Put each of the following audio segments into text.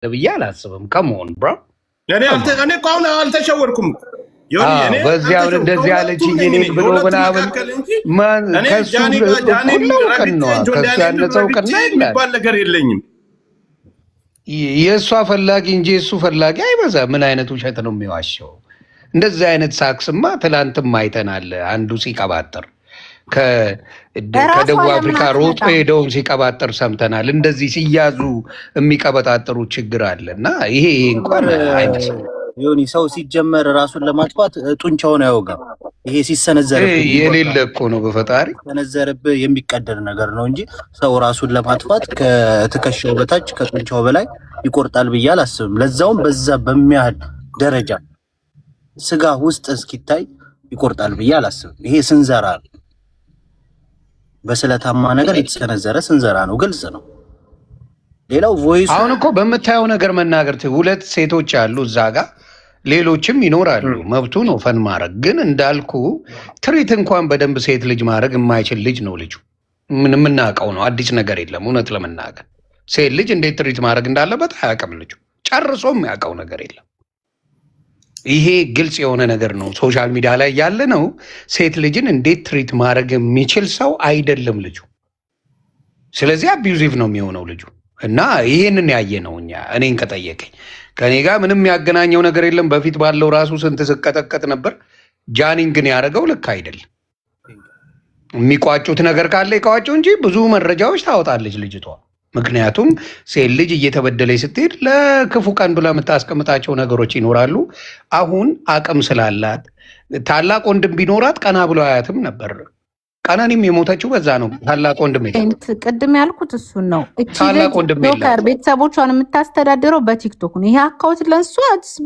ብዬ አላስብም። ከመሆን ብሮ እኔ እኮ አሁን አልተሸወርኩም። በዚህ አሁን እንደዚህ ያለችኝ እኔን ብሎ ምናምን ከሱ እኩል ነው ከሱ ያነሰው ቀና የሚባል ነገር የለኝም። የእሷ ፈላጊ እንጂ የእሱ ፈላጊ አይበዛ። ምን አይነት ውሸት ነው የሚዋሸው? እንደዚህ አይነት ሳክስማ ትላንትም አይተናል። አንዱ ሲቀባጥር ከደቡብ አፍሪካ ሮጦ ሄደውን ሲቀባጥር ሰምተናል። እንደዚህ ሲያዙ የሚቀበጣጥሩ ችግር አለ እና ይሄ እንኳን አይመስልም። ዮኒ ሰው ሲጀመር ራሱን ለማጥፋት ጡንቻውን አያወጋም። ይሄ ሲሰነዘርብህ የሌለ እኮ ነው። በፈጣሪ ሲሰነዘርብህ የሚቀደር ነገር ነው እንጂ ሰው ራሱን ለማጥፋት ከትከሻው በታች ከጡንቻው በላይ ይቆርጣል ብዬ አላስብም። ለዛውም በዛ በሚያህል ደረጃ ስጋ ውስጥ እስኪታይ ይቆርጣል ብዬ አላስብም። ይሄ ስንዘራ ነው። በስለታማ ነገር የተሰነዘረ ስንዘራ ነው። ግልጽ ነው። ሌላው ቮይስ አሁን እኮ በምታየው ነገር መናገር ሁለት ሴቶች አሉ እዛ ጋር ሌሎችም ይኖራሉ። መብቱ ነው ፈን ማድረግ። ግን እንዳልኩ ትሪት እንኳን በደንብ ሴት ልጅ ማድረግ የማይችል ልጅ ነው ልጁ። ምን የምናውቀው ነው? አዲስ ነገር የለም። እውነት ለመናገር ሴት ልጅ እንዴት ትሪት ማድረግ እንዳለበት አያውቅም ልጁ። ጨርሶ የሚያውቀው ነገር የለም። ይሄ ግልጽ የሆነ ነገር ነው። ሶሻል ሚዲያ ላይ ያለ ነው። ሴት ልጅን እንዴት ትሪት ማድረግ የሚችል ሰው አይደለም ልጁ። ስለዚህ አቢዩዚቭ ነው የሚሆነው ልጁ እና ይሄንን ያየ ነው። እኔን ከጠየቀኝ ከኔ ጋር ምንም ያገናኘው ነገር የለም። በፊት ባለው ራሱ ስንት ስቀጠቀጥ ነበር። ጃኒን ግን ያደረገው ልክ አይደለም። የሚቋጩት ነገር ካለ ይቋጩ እንጂ ብዙ መረጃዎች ታወጣለች ልጅቷ። ምክንያቱም ሴት ልጅ እየተበደለች ስትሄድ ለክፉ ቀን ብላ የምታስቀምጣቸው ነገሮች ይኖራሉ። አሁን አቅም ስላላት ታላቅ ወንድም ቢኖራት ቀና ብሎ አያትም ነበር። ቀነኒም የሞተችው በዛ ነው። ታላቅ ወንድም ቅድም ያልኩት እሱን ነው። ታላቅ ወንድም ቤተሰቦቿን የምታስተዳድረው በቲክቶክ ነው። ይሄ አካውንት ለእሷ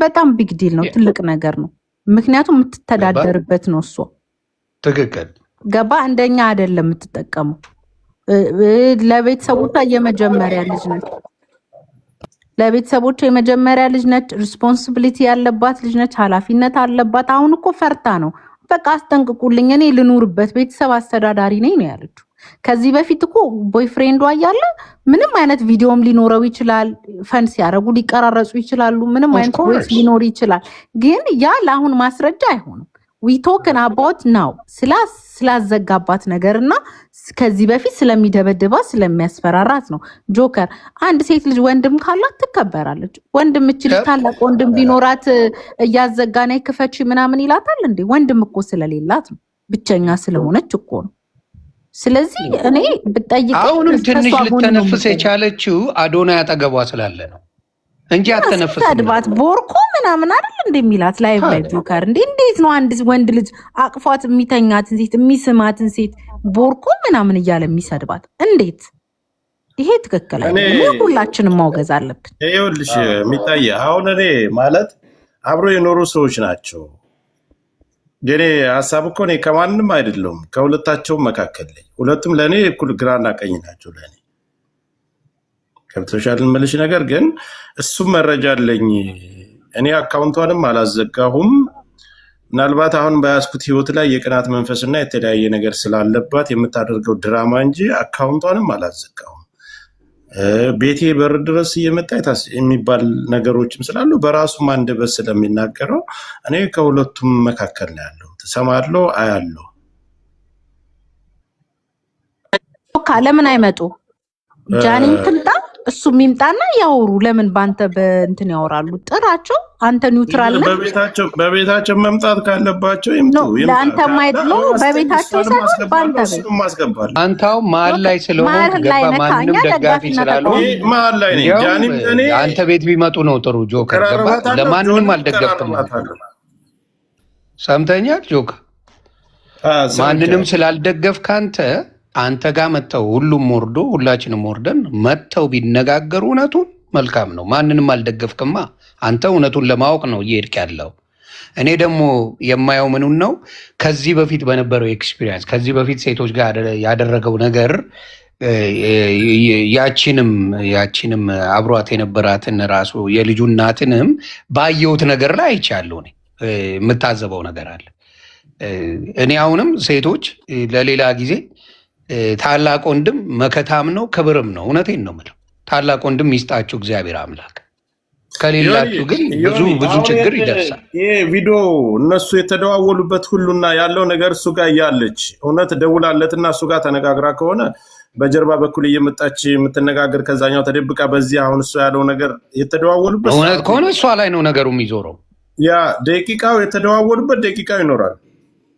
በጣም ቢግ ዲል ነው፣ ትልቅ ነገር ነው። ምክንያቱም የምትተዳደርበት ነው። እሷ ትክክል ገባ። እንደኛ አይደለም የምትጠቀመው። ለቤተሰቦቿ የመጀመሪያ ልጅ ነች። ለቤተሰቦቿ የመጀመሪያ ልጅ ነች። ሪስፖንሲቢሊቲ ያለባት ልጅ ነች። ኃላፊነት አለባት። አሁን እኮ ፈርታ ነው በቃ አስጠንቅቁልኝ፣ እኔ ልኑርበት፣ ቤተሰብ አስተዳዳሪ ነኝ ነው ያለችው። ከዚህ በፊት እኮ ቦይፍሬንዷ እያለ ምንም አይነት ቪዲዮም ሊኖረው ይችላል። ፈን ሲያደርጉ ሊቀራረጹ ይችላሉ። ምንም አይነት ቮይስ ሊኖር ይችላል። ግን ያ ለአሁን ማስረጃ አይሆንም። ዊ ቶክን አባውት ናው ስላዘጋባት ነገር እና ከዚህ በፊት ስለሚደበድባት ስለሚያስፈራራት ነው። ጆከር አንድ ሴት ልጅ ወንድም ካላት ትከበራለች። ወንድም እችል ታላቅ ወንድም ቢኖራት እያዘጋና ክፈች ምናምን ይላታል እንዴ? ወንድም እኮ ስለሌላት ነው፣ ብቸኛ ስለሆነች እኮ ነው። ስለዚህ እኔ ብጠይቅ አሁንም ትንሽ ልተነፍስ የቻለችው አዶናይ አጠገቧ ስላለ ነው እንጂ አተነፍስ አድባት ቦርኮ ምናምን አይደል እንደሚላት ላይቭ ላይ ጆከር እንዴት ነው አንድ ወንድ ልጅ አቅፏት የሚተኛትን ሴት የሚስማትን ሴት ቦርኮ ምናምን እያለ የሚሰድባት እንዴት? ይሄ ትክክል አይደለም። ሁላችንም ማውገዝ አለብን። ይኸውልሽ የሚታይ አሁን እኔ ማለት አብሮ የኖሩ ሰዎች ናቸው። የኔ ሀሳብ እኮ እኔ ከማንም አይደለም ከሁለታቸውም መካከል ላይ ሁለቱም ለእኔ እኩል ግራና ቀኝ ናቸው ለእኔ ከብቶሻል መልሽ። ነገር ግን እሱም መረጃ አለኝ። እኔ አካውንቷንም አላዘጋሁም። ምናልባት አሁን በያዝኩት ህይወት ላይ የቅናት መንፈስና የተለያየ ነገር ስላለባት የምታደርገው ድራማ እንጂ አካውንቷንም አላዘጋሁም። ቤቴ በር ድረስ እየመጣ የሚባል ነገሮችም ስላሉ በራሱም አንደበት ስለሚናገረው እኔ ከሁለቱም መካከል ነው ያለው። ትሰማለሁ፣ አያለሁ። ለምን አይመጡ? ጃኒም ትምጣ እሱ የሚምጣና ያወሩ። ለምን ባንተ በእንትን ያወራሉ? ጥራቸው። አንተ ኒውትራል ነህ። በቤታቸው መምጣት ካለባቸው ይምጡ። ለአንተ ማየት ነው በቤታቸው ሳይሆን ባንተ ቤት ማስገባል። አንተው መሀል ላይ ስለሆንክ ገባ። ማንንም ደጋፊ ስላልሆን መሀል ላይ ነኝ። ጃኒም እኔ አንተ ቤት ቢመጡ ነው ጥሩ። ጆከር ገባ። ለማንንም አልደገፍክም። ሰምተኛል ጆከር? ማንንም ስላልደገፍክ አንተ ጋር መጥተው ሁሉም ወርዶ ሁላችንም ወርደን መጥተው ቢነጋገሩ እውነቱን መልካም ነው። ማንንም አልደገፍክማ። አንተ እውነቱን ለማወቅ ነው እየሄድክ ያለው። እኔ ደግሞ የማየው ምኑን ነው ከዚህ በፊት በነበረው ኤክስፒሪየንስ ከዚህ በፊት ሴቶች ጋር ያደረገው ነገር ያቺንም አብሯት የነበራትን ራሱ የልጁ እናትንም ባየሁት ነገር ላይ አይቻለሁ። እኔ የምታዘበው ነገር አለ። እኔ አሁንም ሴቶች ለሌላ ጊዜ ታላቅ ወንድም መከታም ነው ክብርም ነው። እውነቴን ነው የምለው። ታላቅ ወንድም ይስጣችሁ እግዚአብሔር አምላክ። ከሌላችሁ ግን ብዙ ችግር ይደርሳል። ይሄ ቪዲዮ እነሱ የተደዋወሉበት ሁሉና ያለው ነገር እሱ ጋር እያለች እውነት ደውላለትና እሱ ጋር ተነጋግራ ከሆነ በጀርባ በኩል እየመጣች የምትነጋገር ከዛኛው ተደብቃ በዚህ አሁን እሱ ያለው ነገር የተደዋወሉበት እውነት ከሆነ እሷ ላይ ነው ነገሩ የሚዞረው። ያ ደቂቃው የተደዋወሉበት ደቂቃው ይኖራል።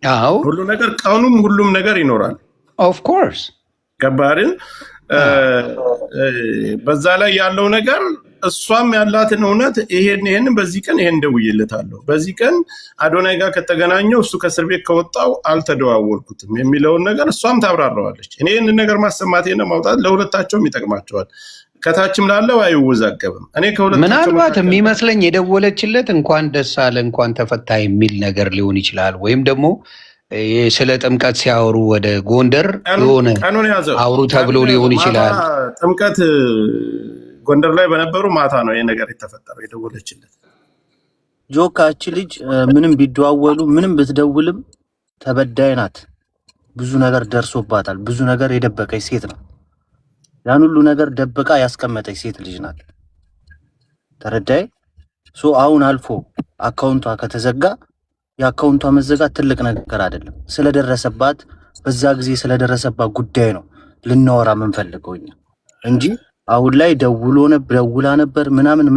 አዎ ሁሉ ነገር ቀኑም ሁሉም ነገር ይኖራል። ኦፍ ኮርስ ገባርን። በዛ ላይ ያለው ነገር እሷም ያላትን እውነት ይሄን በዚህ ቀን ይሄን ደውዬለታለሁ፣ በዚህ ቀን አዶናይ ጋር ከተገናኘው እሱ ከእስር ቤት ከወጣው አልተደዋወልኩትም የሚለውን ነገር እሷም ታብራራዋለች። እኔ ይህንን ነገር ማሰማቴና ማውጣት ለሁለታቸውም ይጠቅማቸዋል። ከታችም ላለው አይወዛገብም። እኔ ከሁለታቸው ምናልባት የሚመስለኝ የደወለችለት እንኳን ደስ አለ እንኳን ተፈታ የሚል ነገር ሊሆን ይችላል። ወይም ደግሞ ስለ ጥምቀት ሲያወሩ ወደ ጎንደር የሆነ አውሩ ተብሎ ሊሆን ይችላል። ጥምቀት ጎንደር ላይ በነበሩ ማታ ነው ይሄ ነገር የተፈጠረው። የደወለችለት ጆካች ልጅ ምንም ቢደዋወሉ ምንም ብትደውልም ተበዳይ ናት። ብዙ ነገር ደርሶባታል። ብዙ ነገር የደበቀች ሴት ነው። ያን ሁሉ ነገር ደብቃ ያስቀመጠች ሴት ልጅ ናት። ተረዳይ። አሁን አልፎ አካውንቷ ከተዘጋ የአካውንቷ መዘጋት ትልቅ ነገር አይደለም። ስለደረሰባት በዛ ጊዜ ስለደረሰባት ጉዳይ ነው ልናወራ የምንፈልገው እኛ እንጂ አሁን ላይ ደውላ ነበር ምናምን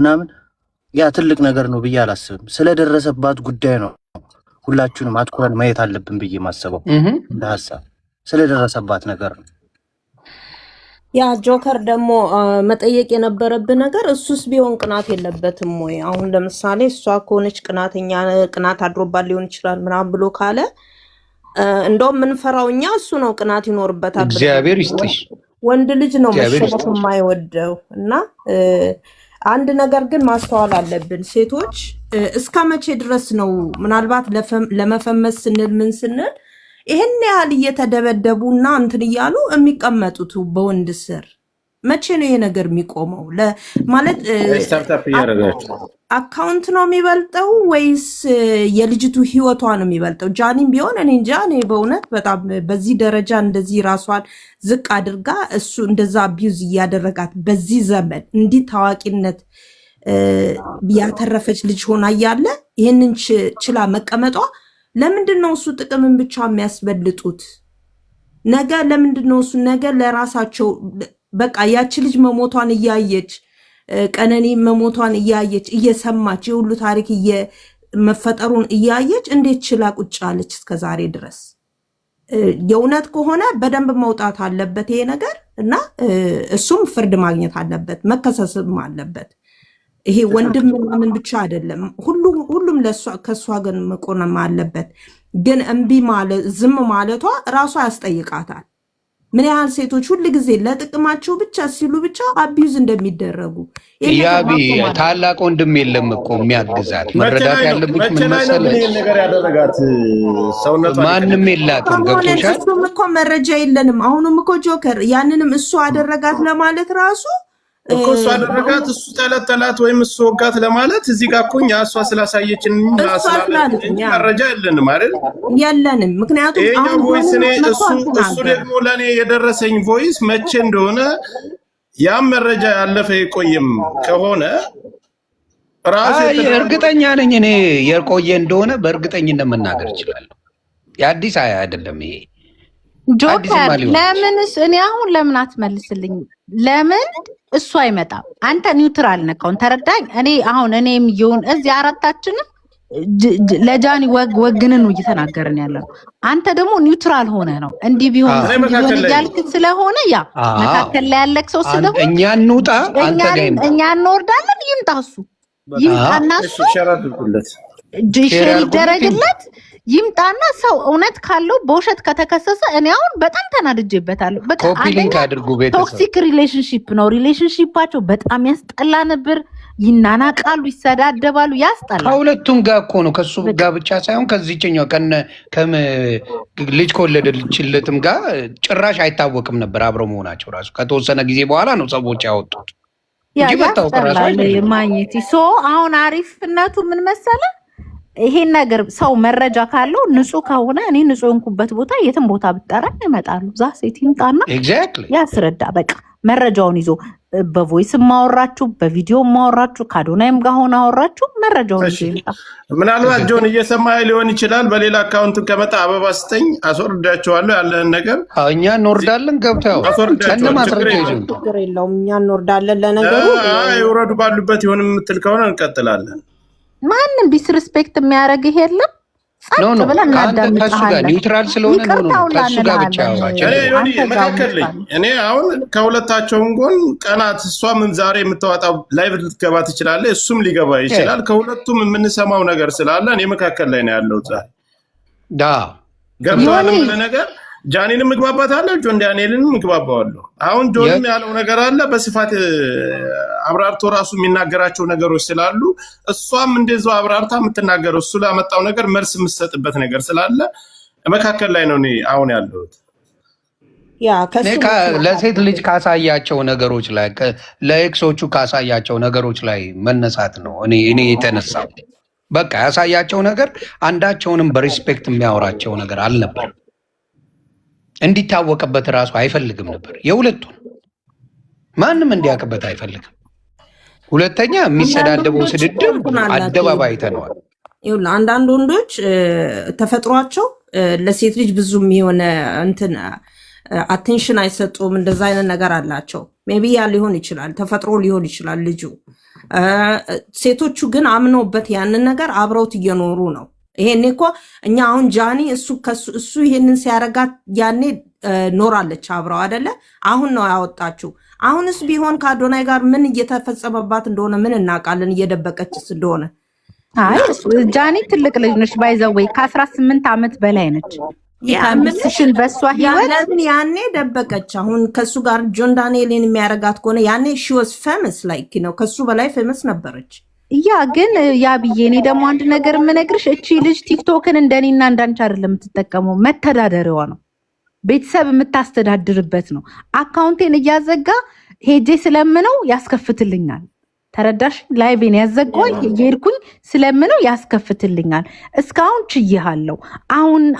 ያ ትልቅ ነገር ነው ብዬ አላስብም። ስለደረሰባት ጉዳይ ነው ሁላችሁንም አትኩረን ማየት አለብን ብዬ ማሰበው ለሐሳብ ስለደረሰባት ነገር ነው። ያ ጆከር ደግሞ መጠየቅ የነበረብን ነገር እሱስ ቢሆን ቅናት የለበትም ወይ? አሁን ለምሳሌ እሷ ከሆነች ቅናተኛ ቅናት አድሮባት ሊሆን ይችላል ምናምን ብሎ ካለ እንደውም ምንፈራው እኛ እሱ ነው ቅናት ይኖርበታል። እግዚአብሔር ይስጥሽ። ወንድ ልጅ ነው መሸነፍ የማይወደው እና አንድ ነገር ግን ማስተዋል አለብን። ሴቶች እስከ መቼ ድረስ ነው ምናልባት ለመፈመስ ስንል ምን ስንል ይሄን ያህል እየተደበደቡና እንትን እያሉ የሚቀመጡት በወንድ ስር? መቼ ነው ይሄ ነገር የሚቆመው? ማለት አካውንት ነው የሚበልጠው ወይስ የልጅቱ ህይወቷ ነው የሚበልጠው? ጃኒም ቢሆን እኔ እንጃ። እኔ በእውነት በጣም በዚህ ደረጃ እንደዚህ ራሷን ዝቅ አድርጋ እሱ እንደዛ አቢዩዝ እያደረጋት በዚህ ዘመን እንዲህ ታዋቂነት ያተረፈች ልጅ ሆና እያለ ይህንን ችላ መቀመጧ ለምንድን ነው? እሱ ጥቅምን ብቻ የሚያስበልጡት ነገ ለምንድን ነው? እሱ ነገ ለራሳቸው በቃ ያቺ ልጅ መሞቷን እያየች ቀነኒ መሞቷን እያየች እየሰማች የሁሉ ታሪክ መፈጠሩን እያየች እንዴት ችላ ቁጭ አለች እስከዛሬ ድረስ? የእውነት ከሆነ በደንብ መውጣት አለበት ይሄ ነገር እና እሱም ፍርድ ማግኘት አለበት፣ መከሰስም አለበት። ይሄ ወንድም ምናምን ብቻ አይደለም፣ ሁሉም ከእሷ ግን መቆም አለበት። ግን እምቢ ማለት ዝም ማለቷ ራሷ ያስጠይቃታል። ምን ያህል ሴቶች ሁል ጊዜ ለጥቅማቸው ብቻ ሲሉ ብቻ አቢዩዝ እንደሚደረጉ ያቢ ታላቅ ወንድም የለም እኮ የሚያግዛት። መረዳት ያለብሽ ምን መሰለሽ፣ ማንም የላትም። ገብቶሻል? እሱም እኮ መረጃ የለንም። አሁንም እኮ ጆከር ያንንም እሱ አደረጋት ለማለት ራሱ እኮ እሱ አደረጋት እሱ ጠላት ወይም እሱ ወጋት ለማለት እዚህ ጋር እኮ እኛ እሷ ስላሳየችን መረጃ የለንም አይደል? የለንም። ምክንያቱም ይሄኛው ቮይስ እሱ ደግሞ ለእኔ የደረሰኝ ቮይስ መቼ እንደሆነ ያም መረጃ ያለፈ የቆየም ከሆነ ራሴ እርግጠኛ ነኝ። እኔ የቆየ እንደሆነ በእርግጠኝነት መናገር እችላለሁ። የአዲስ አይደለም ይሄ ጆከር። ለምንስ እኔ አሁን ለምን አትመልስልኝ? ለምን እሱ አይመጣም? አንተ ኒውትራል ነካውን ተረዳኝ። እኔ አሁን እኔም ይሁን እዚህ አራታችንም ለጃኒ ወግንን ነው እየተናገርን ያለ ነው። አንተ ደግሞ ኒውትራል ሆነ ነው እንዲህ ቢሆን እያልክ ስለሆነ ያ መካከል ላይ ያለክ ሰው ስለሆነ እኛ እንውጣ፣ አንተ ጋር እኛ እንወርዳለን። ይምጣ እሱ ይምጣና እሱ ሼር ይደረግለት ይምጣና ሰው እውነት ካለው በውሸት ከተከሰሰ እኔ አሁን በጣም ተናድጄበታለሁ። በቃ ቶክሲክ ሪሌሽንሺፕ ነው። ሪሌሽንሺፓቸው በጣም ያስጠላ ነበር። ይናናቃሉ፣ ይሰዳደባሉ፣ ያስጠላ። ከሁለቱም ጋር እኮ ነው፣ ከሱ ጋር ብቻ ሳይሆን ከዚህኛው ልጅ ከወለደችለትም ጋር ጭራሽ አይታወቅም ነበር አብረው መሆናቸው። ራሱ ከተወሰነ ጊዜ በኋላ ነው ሰዎች ያወጡት እንጂ መታወቅ ራሱ ማግኘት። አሁን አሪፍነቱ ምን መሰለ? ይሄን ነገር ሰው መረጃ ካለው ንጹህ ከሆነ እኔ ንጹህ እንኩበት ቦታ የትም ቦታ ብጠራ ይመጣሉ። ዛ ሴት ይምጣና ያስረዳ። በቃ መረጃውን ይዞ በቮይስ ማወራችሁ፣ በቪዲዮ ማወራችሁ፣ ከአዶናይም ጋር ሆነ አወራችሁ፣ መረጃውን ይዞ ይምጣ። ምናልባት ጆን እየሰማ ሊሆን ይችላል። በሌላ አካውንት ከመጣ አበባ ስጠኝ፣ አስወርዳቸዋለሁ ያለን ነገር እኛ እንወርዳለን። ገብተው ከነ ማስረጃ ይዞ ችግር የለውም። እኛ እንወርዳለን። ለነገሩ ይውረዱ ባሉበት ይሆን የምትል ከሆነ እንቀጥላለን። ማንም ዲስሪስፔክት የሚያደርግ የለም። ኖ ከሱ ጋር ኒውትራል ስለሆነ ከሱ ጋር ብቻ መካከል ላይ እኔ አሁን ከሁለታቸውም ጎን ቀናት እሷ ምን ዛሬ የምታወጣው ላይቭ ልትገባ ትችላለህ፣ እሱም ሊገባ ይችላል። ከሁለቱም የምንሰማው ነገር ስላለ እኔ መካከል ላይ ነው ያለው። ዛሬ ገብተዋል የምልህ ነገር ጃኒንም ምግባባታለሁ፣ ጆን ዳንኤልንም ምግባባዋለሁ። አሁን ጆንም ያለው ነገር አለ በስፋት አብራርቶ ራሱ የሚናገራቸው ነገሮች ስላሉ እሷም እንደዛው አብራርታ የምትናገረው እሱ ላመጣው ነገር መልስ የምትሰጥበት ነገር ስላለ መካከል ላይ ነው እኔ አሁን ያለሁት። ለሴት ልጅ ካሳያቸው ነገሮች ላይ ለኤክሶቹ ካሳያቸው ነገሮች ላይ መነሳት ነው እኔ የተነሳው። በቃ ያሳያቸው ነገር አንዳቸውንም በሪስፔክት የሚያወራቸው ነገር አልነበር። እንዲታወቅበት ራሱ አይፈልግም ነበር። የሁለቱን ማንም እንዲያውቅበት አይፈልግም። ሁለተኛ የሚሰዳደበው ስድድብ አደባባይ አይተነዋል። አንዳንድ ወንዶች ተፈጥሯቸው ለሴት ልጅ ብዙም የሆነ እንትን አቴንሽን አይሰጡም። እንደዛ አይነት ነገር አላቸው። ሜይ ቢ ያ ሊሆን ይችላል፣ ተፈጥሮ ሊሆን ይችላል ልጁ። ሴቶቹ ግን አምነውበት ያንን ነገር አብረውት እየኖሩ ነው። ይሄኔ እኮ እኛ አሁን ጃኒ እሱ ይሄንን ሲያረጋት ያኔ ኖራለች አብረው አይደለ? አሁን ነው ያወጣችው። አሁንስ ቢሆን ከአዶናይ ጋር ምን እየተፈጸመባት እንደሆነ ምን እናውቃለን? እየደበቀችስ እንደሆነ። አይ ጃኒ ትልቅ ልጅ ነች፣ ባይዘወይ ከ18 ዓመት በላይ ነች። ያምስሽን በሷ ህይወት ያኔ ደበቀች። አሁን ከሱ ጋር ጆን ዳንኤልን የሚያረጋት ከሆነ ያኔ ሺ ዋዝ ፌመስ ላይክ ነው፣ ከሱ በላይ ፌመስ ነበረች። ያ ግን ያ ብዬ እኔ ደግሞ አንድ ነገር የምነግርሽ እቺ ልጅ ቲክቶክን እንደኔና እንዳንቺ አይደለም የምትጠቀመው፣ መተዳደሪያዋ ነው፣ ቤተሰብ የምታስተዳድርበት ነው። አካውንቴን እያዘጋ ሄጄ ስለምነው ያስከፍትልኛል። ተረዳሽ? ላይቬን ያዘጋው የሄድኩኝ ስለምነው ያስከፍትልኛል። እስካሁን ችዬሃለሁ።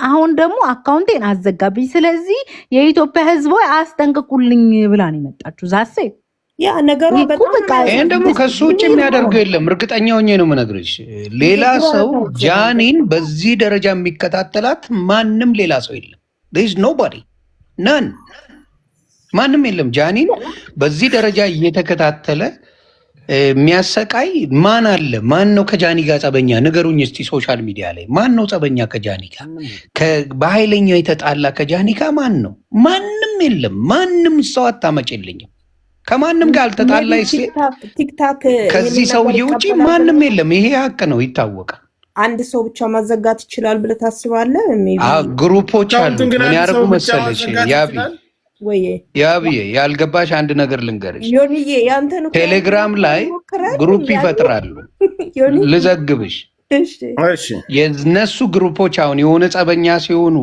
አሁን ደግሞ አካውንቴን አዘጋብኝ። ስለዚህ የኢትዮጵያ ሕዝብ አስጠንቅቁልኝ ብላ ነው የመጣችሁ ዛሴ ያ ነገሩ ይህን ደግሞ ከሱ ውጭ የሚያደርገው የለም። እርግጠኛ ሆኜ ነው የምነግርሽ። ሌላ ሰው ጃኒን በዚህ ደረጃ የሚከታተላት ማንም ሌላ ሰው የለም። there is nobody none ማንም የለም። ጃኒን በዚህ ደረጃ እየተከታተለ የሚያሰቃይ ማን አለ? ማን ነው ከጃኒ ጋር ጸበኛ? ንገሩኝ እስቲ። ሶሻል ሚዲያ ላይ ማን ነው ጸበኛ ከጃኒ ጋር? በኃይለኛው የተጣላ ከጃኒ ጋር ማን ነው? ማንም የለም። ማንም ሰው አታመጭልኝም። ከማንም ጋር አልተጣላ ቲክታክ ከዚህ ሰውዬ ውጭ ማንም የለም። ይሄ ሀቅ ነው፣ ይታወቃል። አንድ ሰው ብቻ ማዘጋት ይችላል ብለህ ታስባለህ? ግሩፖች አሉ። ምን ያደርጉ መሰለሽ? ያብዬ ያልገባሽ አንድ ነገር ልንገርሽ። ቴሌግራም ላይ ግሩፕ ይፈጥራሉ። ልዘግብሽ፣ የነሱ ግሩፖች አሁን የሆነ ጸበኛ ሲሆኑ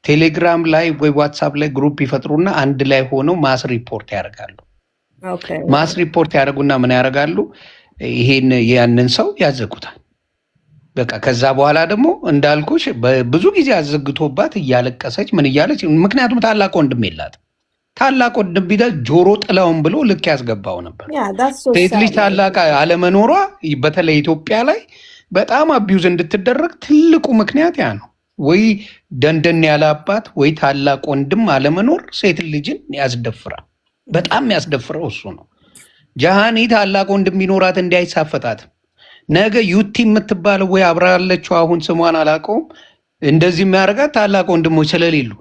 ቴሌግራም ላይ ወይ ዋትሳፕ ላይ ግሩፕ ይፈጥሩና አንድ ላይ ሆነው ማስ ሪፖርት ያደርጋሉ። ማስ ሪፖርት ያደርጉና ምን ያደርጋሉ? ይሄን ያንን ሰው ያዘጉታል። በቃ ከዛ በኋላ ደግሞ እንዳልኩሽ ብዙ ጊዜ አዘግቶባት እያለቀሰች ምን እያለች፣ ምክንያቱም ታላቅ ወንድም የላትም። ታላቅ ወንድም ቢደል ጆሮ ጥላውን ብሎ ልክ ያስገባው ነበር። ሴት ልጅ ታላቅ አለመኖሯ በተለይ ኢትዮጵያ ላይ በጣም አቢዩዝ እንድትደረግ ትልቁ ምክንያት ያ ነው። ወይ ደንደን ያለ አባት ወይ ታላቅ ወንድም አለመኖር ሴት ልጅን ያስደፍራል። በጣም ያስደፍረው እሱ ነው። ጃሃኒ ታላቅ ወንድም ቢኖራት እንዲያይሳፈጣትም ነገ ዩቲ የምትባለው ወይ አብራ ያለችው አሁን ስሟን አላውቀውም፣ እንደዚህ የሚያደርጋት ታላቅ ወንድሞች ስለሌሉ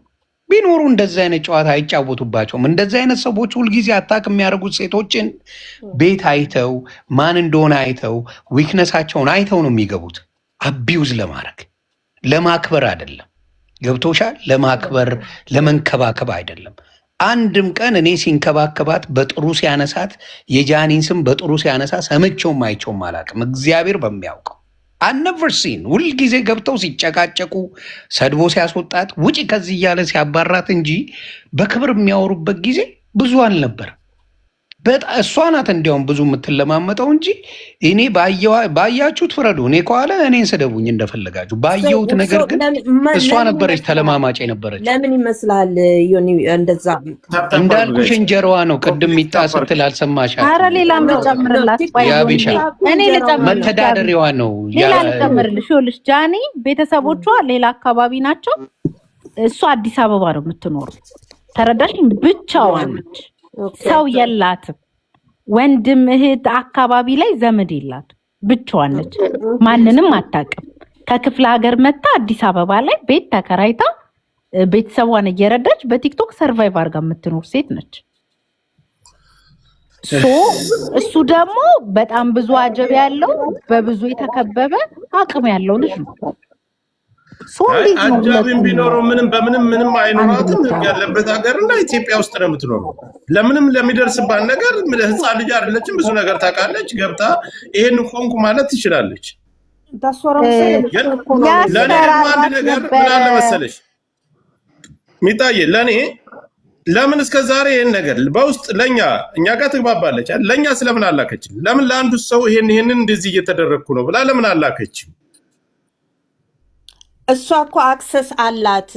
ቢኖሩ እንደዚህ አይነት ጨዋታ አይጫወቱባቸውም። እንደዚህ አይነት ሰዎች ሁልጊዜ አታክ የሚያደርጉት ሴቶችን ቤት አይተው ማን እንደሆነ አይተው ዊክነሳቸውን አይተው ነው የሚገቡት። አቢውዝ ለማድረግ ለማክበር አይደለም። ገብቶሻል? ለማክበር ለመንከባከብ አይደለም። አንድም ቀን እኔ ሲንከባከባት በጥሩ ሲያነሳት የጃኒን ስም በጥሩ ሲያነሳ ሰምቼውም አይቼውም አላውቅም። እግዚአብሔር በሚያውቀው አነቨርሲን ሁልጊዜ ገብተው ሲጨቃጨቁ ሰድቦ ሲያስወጣት ውጪ ከዚህ እያለ ሲያባራት እንጂ በክብር የሚያወሩበት ጊዜ ብዙ አልነበረም። በጣም እሷ ናት እንዲያውም ብዙ የምትለማመጠው እንጂ እኔ ባያችሁት ፍረዱ። እኔ ከኋላ እኔን ስደቡኝ እንደፈለጋችሁ። ባየሁት ነገር ግን እሷ ነበረች ተለማማጭ የነበረች። ለምን ይመስላል ዮኒ እንደዛ? እንዳልኩሽ እንጀራዋ ነው። ቅድም ሚጣ ስትል አልሰማሽ? ኧረ ሌላም ልጨምርላት። ያቤሻ መተዳደሪያዋ ነው። ሌላ ልጨምርልሽ። ይኸውልሽ ጃኒ ቤተሰቦቿ ሌላ አካባቢ ናቸው። እሷ አዲስ አበባ ነው የምትኖረው። ተረዳሽ? ብቻዋን ነች። ሰው የላትም። ወንድም እህት አካባቢ ላይ ዘመድ የላትም። ብቻዋን ነች። ማንንም አታውቅም። ከክፍለ ሀገር መታ አዲስ አበባ ላይ ቤት ተከራይታ ቤተሰቧን እየረዳች በቲክቶክ ሰርቫይቭ አድርጋ የምትኖር ሴት ነች። እሱ ደግሞ በጣም ብዙ አጀብ ያለው በብዙ የተከበበ አቅም ያለው ልጅ ነው። አጃቢም ቢኖረው ምንም አይኖራትም። ህግ ያለበት ሀገር እና ኢትዮጵያ ውስጥ ነው የምትኖረው። ለምንም ለሚደርስባት ነገር ህፃን ልጅ አይደለችም። ብዙ ነገር ታውቃለች። ገብታ ይሄን ሆንኩ ማለት ትችላለች። ለእኔ አንድ ነገር ምን አለ መሰለሽ ሚጣዬ፣ ለእኔ ለምን እስከ ዛሬ ይሄን ነገር በውስጥ እኛ ጋር ትግባባለች። ለእኛ ስለምን አላከችም? ለምን ለአንዱ ሰው ይሄንን እንደዚህ እየተደረግኩ ነው ብላ ለምን አላከችም? እሷ እኮ አክሰስ አላት፣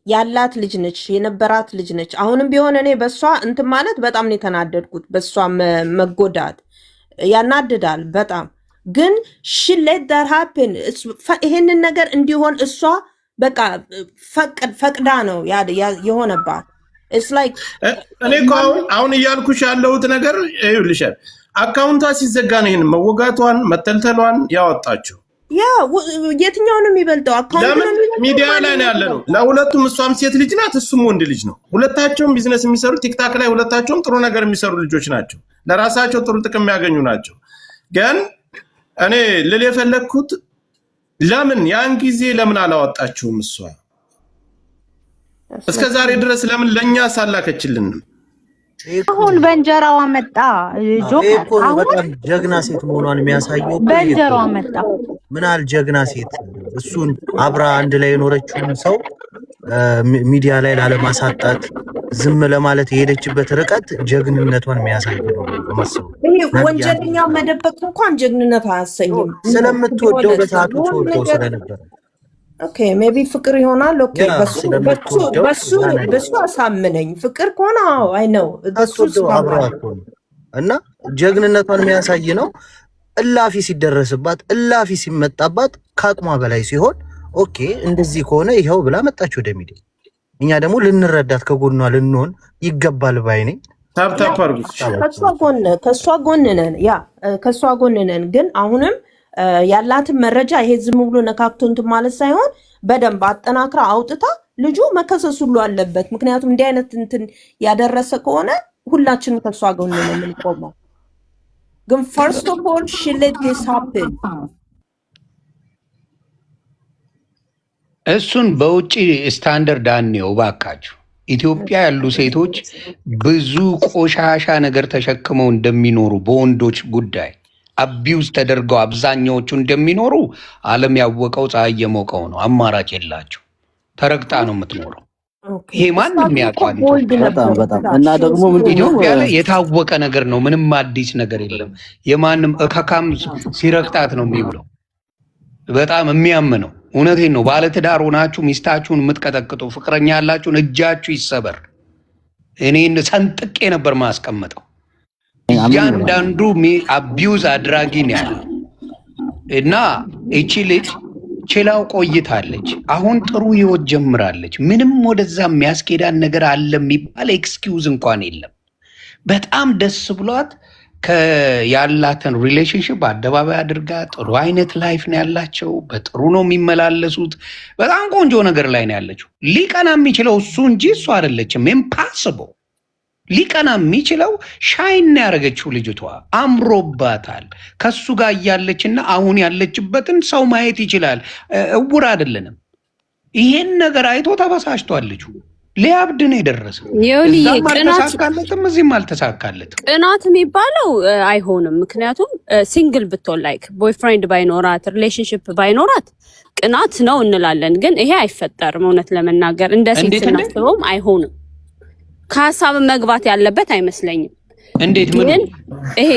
ያላት ልጅ ነች፣ የነበራት ልጅ ነች። አሁንም ቢሆን እኔ በእሷ እንትን ማለት በጣም ነው የተናደድኩት። በእሷ መጎዳት ያናድዳል በጣም ግን ሽሌት ዳር ሀፕን ይሄንን ነገር እንዲሆን እሷ በቃ ፈቅዳ ነው የሆነባት። እኔ እኮ አሁን እያልኩሽ ያለሁት ነገር ይኸውልሻል፣ አካውንቷ ሲዘጋ ነው ይሄን መወጋቷን መተልተሏን ያወጣችው። የትኛውንም የሚበልጠው ለምን ሚዲያ ላይ ነው ያለ ነው። ለሁለቱም እሷም ሴት ልጅ ናት፣ እሱም ወንድ ልጅ ነው። ሁለታቸውም ቢዝነስ የሚሰሩ ቲክታክ ላይ ሁለታቸውም ጥሩ ነገር የሚሰሩ ልጆች ናቸው። ለራሳቸው ጥሩ ጥቅም የሚያገኙ ናቸው። ግን እኔ ልል የፈለግኩት ለምን ያን ጊዜ ለምን አላወጣችሁም? እሷ እስከ ዛሬ ድረስ ለምን ለእኛ ሳላከችልንም? አሁን በእንጀራዋ መጣ። በጣም ጀግና ሴት መሆኗን የሚያሳየው በእንጀራዋ መጣ። ምን ያህል ጀግና ሴት እሱን አብራ አንድ ላይ የኖረችውን ሰው ሚዲያ ላይ ላለማሳጣት ዝም ለማለት የሄደችበት ርቀት ጀግንነቷን የሚያሳይ ነው መስሎ። ወንጀለኛ መደበቅ እንኳን ጀግንነት አያሰኝም። ስለምትወደው በሰዓቱ ተወደው ስለነበረ ኦኬ ሜቢ ፍቅር ይሆናል። ኦኬ በሱ አሳምነኝ። ፍቅር ከሆነ አይ ነው በሱ አብራት እና ጀግንነቷን የሚያሳይ ነው። እላፊ ሲደረስባት እላፊ ሲመጣባት ከአቅሟ በላይ ሲሆን ኦኬ እንደዚህ ከሆነ ይኸው ብላ መጣች ወደ ሚዲያ። እኛ ደግሞ ልንረዳት ከጎኗ ልንሆን ይገባል ባይ ነኝ። ከሷ ጎን ነን፣ ከሷ ጎን ነን። ግን አሁንም ያላትን መረጃ ይሄ ዝም ብሎ ነካክቶ እንትን ማለት ሳይሆን በደንብ አጠናክራ አውጥታ ልጁ መከሰስ ሁሉ አለበት። ምክንያቱም እንዲህ አይነት እንትን ያደረሰ ከሆነ ሁላችንም ከሷ ጎን ነን የምንቆመው። ግን ፈርስት ኦፍ ኦል ሺ ሌት ዲስ ሃፕን። እሱን በውጭ ስታንዳርድ አንየው ባካችሁ። ኢትዮጵያ ያሉ ሴቶች ብዙ ቆሻሻ ነገር ተሸክመው እንደሚኖሩ በወንዶች ጉዳይ አቢውዝ ተደርገው አብዛኛዎቹ እንደሚኖሩ ዓለም ያወቀው ፀሐይ የሞቀው ነው። አማራጭ የላቸው። ተረግጣ ነው የምትኖረው። ይሄ ማንም ያውቃል። እና ደግሞ ኢትዮጵያ ላይ የታወቀ ነገር ነው። ምንም አዲስ ነገር የለም። የማንም እካካም ሲረግጣት ነው የሚውለው። በጣም የሚያምነው እውነቴን ነው። ባለትዳር ሆናችሁ ሚስታችሁን የምትቀጠቅጡ ፍቅረኛ ያላችሁን እጃችሁ ይሰበር። እኔን ሰንጥቄ ነበር ማስቀመጠው። እያንዳንዱ አቢዩዝ አድራጊ ነው ያለው እና እቺ ልጅ ችላው ቆይታለች። አሁን ጥሩ ህይወት ጀምራለች። ምንም ወደዛ የሚያስኬዳን ነገር አለ የሚባል ኤክስኪውዝ እንኳን የለም። በጣም ደስ ብሏት ያላትን ሪሌሽንሽፕ አደባባይ አድርጋ ጥሩ አይነት ላይፍ ነው ያላቸው። በጥሩ ነው የሚመላለሱት። በጣም ቆንጆ ነገር ላይ ነው ያለችው። ሊቀና የሚችለው እሱ እንጂ እሱ አይደለችም። ኢምፓስብል። ሊቀና የሚችለው ሻይን ያደረገችው ልጅቷ አምሮባታል። ከሱ ጋር እያለችና አሁን ያለችበትን ሰው ማየት ይችላል። እውር አይደለንም። ይሄን ነገር አይቶ ተበሳጭቷል ልጁ። ሊያብድ ነው የደረሰው። እዛም አልተሳካለትም፣ እዚህም አልተሳካለትም። ቅናት የሚባለው አይሆንም። ምክንያቱም ሲንግል ብትሆን ላይክ ቦይፍሬንድ ባይኖራት ሪሌሽንሽፕ ባይኖራት ቅናት ነው እንላለን። ግን ይሄ አይፈጠርም። እውነት ለመናገር እንደ ሴት ስናስበውም አይሆንም። ከሀሳብ መግባት ያለበት አይመስለኝም። እንዴት ምን ግን ይሄ